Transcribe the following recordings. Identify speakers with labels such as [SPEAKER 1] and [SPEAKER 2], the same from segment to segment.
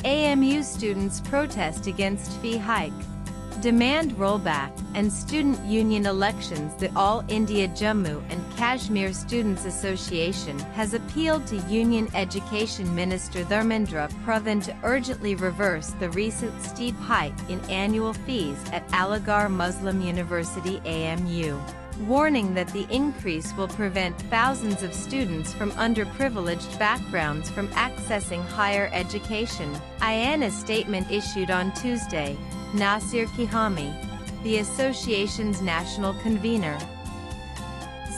[SPEAKER 1] AMU students protest against fee hike, demand rollback, and student union elections. The All India Jammu and Kashmir Students Association has appealed to Union Education Minister Dharmendra Pradhan to urgently reverse the recent steep hike in annual fees at Aligarh Muslim University AMU, warning that the increase will prevent thousands of students from underprivileged backgrounds from accessing higher education. In a statement issued on Tuesday, Nasir Kihami, the association's national convener,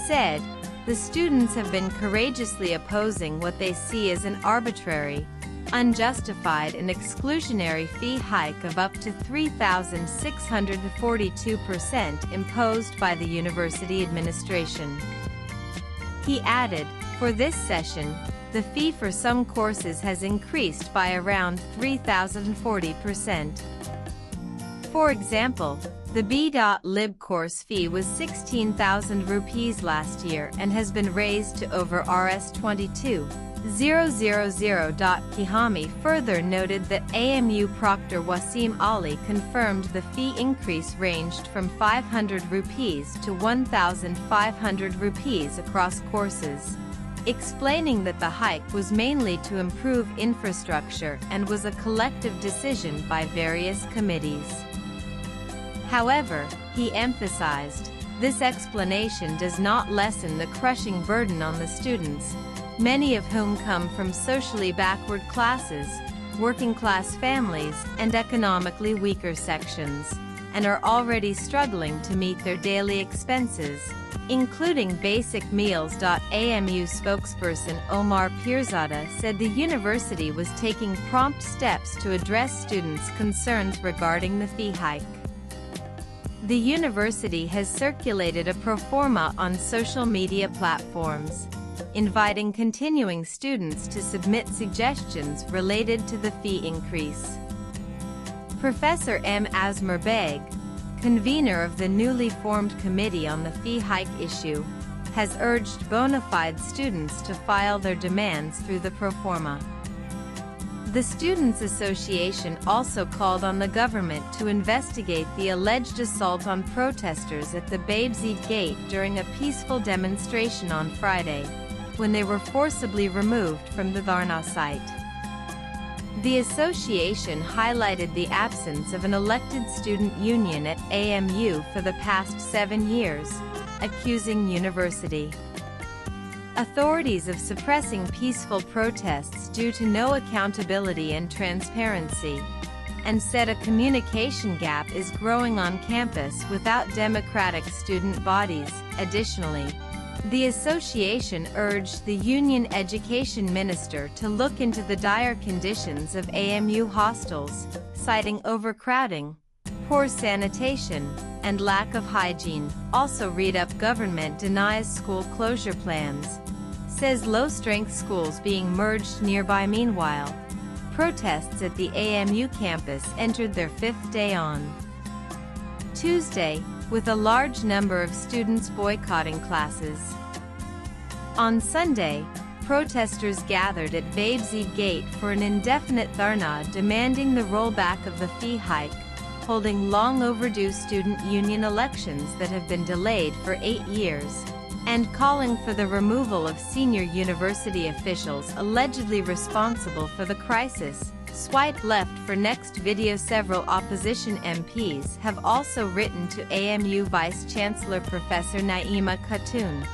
[SPEAKER 1] said, "The students have been courageously opposing what they see as an arbitrary, unjustified and exclusionary fee hike of up to 3,642% imposed by the university administration." He added, "For this session, the fee for some courses has increased by around 3,040%. For example, the B.Lib course fee was 16,000 rupees last year and has been raised to over Rs 22,000. Kihami further noted that AMU Proctor Wasim Ali confirmed the fee increase ranged from 500 rupees to 1,500 rupees across courses, explaining that the hike was mainly to improve infrastructure and was a collective decision by various committees. However, he emphasized, this explanation does not lessen the crushing burden on the students, many of whom come from socially backward classes, working-class families, and economically weaker sections, and are already struggling to meet their daily expenses, including basic meals. AMU spokesperson Omar Pirzada said the university was taking prompt steps to address students' concerns regarding the fee hike. The university has circulated a pro forma on social media platforms, inviting continuing students to submit suggestions related to the fee increase. Professor M. Azmar Beg, convener of the newly formed committee on the fee hike issue, has urged bona fide students to file their demands through the pro forma. The Students' Association also called on the government to investigate the alleged assault on protesters at the Babes Eid Gate during a peaceful demonstration on Friday, when they were forcibly removed from the Dharna site. The association highlighted the absence of an elected student union at AMU for the past 7 years, accusing university authorities of suppressing peaceful protests due to no accountability and transparency, and said a communication gap is growing on campus without democratic student bodies. Additionally, the association urged the Union Education Minister to look into the dire conditions of AMU hostels, citing overcrowding, poor sanitation, and lack of hygiene. Also read up government denies school closure plans, says low-strength schools being merged nearby. Meanwhile, protests at the AMU campus entered their 5th day on Tuesday, with a large number of students boycotting classes. On Sunday, protesters gathered at Babes Eid Gate for an indefinite dharna demanding the rollback of the fee hike, holding long overdue student union elections that have been delayed for 8 years, and calling for the removal of senior university officials allegedly responsible for the crisis. Swipe left for next video. Several opposition MPs have also written to AMU Vice-Chancellor Professor Naima Khatun,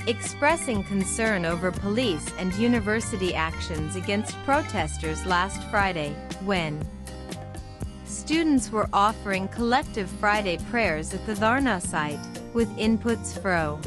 [SPEAKER 1] expressing concern over police and university actions against protesters last Friday, when students were offering collective Friday prayers at the Dharna site, with inputs fro.